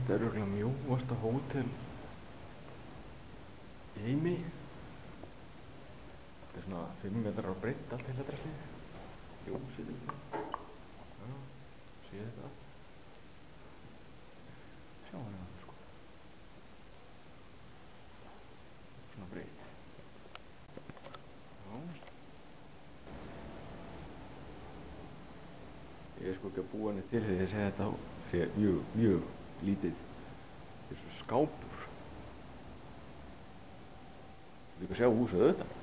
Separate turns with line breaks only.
Þetta er örugglega mjóasta hótel í heimi. Þetta er svona 5 metrar á breidd allt heila drastlið. Ljósið þetta. Já, sé þetta. Sjá hann sko. Svona breidd. Já. Ég er sko ekki að búa henni til þegar ég segi þetta sé mjög lítið. Þetta er svo skápur. Þú líka að sjá húsið auðvitað.